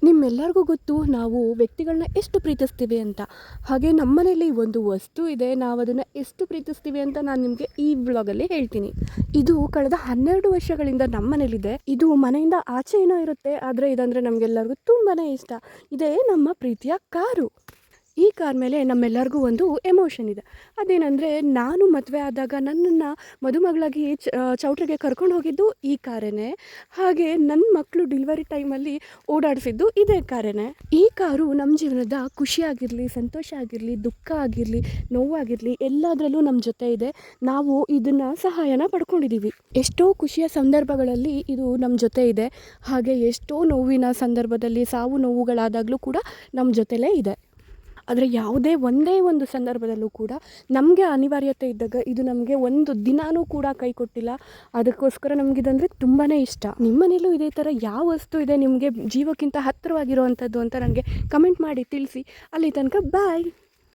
ನಿಮ್ಮೆಲ್ಲರಿಗೂ ಗೊತ್ತು ನಾವು ವ್ಯಕ್ತಿಗಳನ್ನ ಎಷ್ಟು ಪ್ರೀತಿಸ್ತೀವಿ ಅಂತ. ಹಾಗೆ ನಮ್ಮನೇಲಿ ಒಂದು ವಸ್ತು ಇದೆ, ನಾವು ಅದನ್ನು ಎಷ್ಟು ಪ್ರೀತಿಸ್ತೀವಿ ಅಂತ ನಾನು ನಿಮಗೆ ಈ ವ್ಲಾಗಲ್ಲಿ ಹೇಳ್ತೀನಿ. ಇದು ಕಳೆದ 12 ವರ್ಷಗಳಿಂದ ನಮ್ಮನೇಲಿದೆ. ಇದು ಮನೆಯಿಂದ ಆಚೆ ಏನೋ ಇರುತ್ತೆ, ಆದರೆ ಇದಂದರೆ ನಮಗೆಲ್ಲರಿಗೂ ತುಂಬಾ ಇಷ್ಟ. ಇದೇ ನಮ್ಮ ಪ್ರೀತಿಯ ಕಾರು. ಈ ಕಾರ್ ಮೇಲೆ ನಮ್ಮೆಲ್ಲರಿಗೂ ಒಂದು ಎಮೋಷನ್ ಇದೆ. ಅದೇನೆಂದರೆ, ನಾನು ಮದುವೆ ಆದಾಗ ನನ್ನನ್ನು ಮದುಮಗಳಾಗಿ ಚೌಟ್ರಿಗೆ ಕರ್ಕೊಂಡು ಹೋಗಿದ್ದು ಈ ಕಾರೇನೆ. ಹಾಗೆ ನನ್ನ ಮಕ್ಕಳು ಡೆಲಿವರಿ ಟೈಮಲ್ಲಿ ಓಡಾಡಿಸಿದ್ದು ಇದೇ ಕಾರೇನೆ. ಈ ಕಾರು ನಮ್ಮ ಜೀವನದ ಖುಷಿಯಾಗಿರಲಿ, ಸಂತೋಷ ಆಗಿರಲಿ, ದುಃಖ ಆಗಿರಲಿ, ನೋವಾಗಿರಲಿ, ಎಲ್ಲದರಲ್ಲೂ ನಮ್ಮ ಜೊತೆ ಇದೆ. ನಾವು ಇದನ್ನು ಸಹಾಯನ ಪಡ್ಕೊಂಡಿದ್ದೀವಿ. ಎಷ್ಟೋ ಖುಷಿಯ ಸಂದರ್ಭಗಳಲ್ಲಿ ಇದು ನಮ್ಮ ಜೊತೆ ಇದೆ. ಹಾಗೆ ಎಷ್ಟೋ ನೋವಿನ ಸಂದರ್ಭದಲ್ಲಿ, ಸಾವು ನೋವುಗಳಾದಾಗಲೂ ಕೂಡ ನಮ್ಮ ಜೊತೆಲೇ ಇದೆ. ಆದರೆ ಒಂದೇ ಒಂದು ಸಂದರ್ಭದಲ್ಲೂ ಕೂಡ ನಮಗೆ ಅನಿವಾರ್ಯತೆ ಇದ್ದಾಗ ಇದು ನಮಗೆ ಒಂದು ದಿನಾನೂ ಕೂಡ ಕೈ ಕೊಟ್ಟಿಲ್ಲ. ಅದಕ್ಕೋಸ್ಕರ ನಮಗಿದಂದರೆ ತುಂಬಾ ಇಷ್ಟ. ನಿಮ್ಮ ಮನೇಲೂ ಇದೇ ಥರ ಯಾವ ವಸ್ತು ಇದೆ ನಿಮಗೆ ಜೀವಕ್ಕಿಂತ ಹತ್ತಿರವಾಗಿರುವಂಥದ್ದು ಅಂತ ನನಗೆ ಕಮೆಂಟ್ ಮಾಡಿ ತಿಳಿಸಿ. ಅಲ್ಲಿ ತನಕ ಬಾಯ್.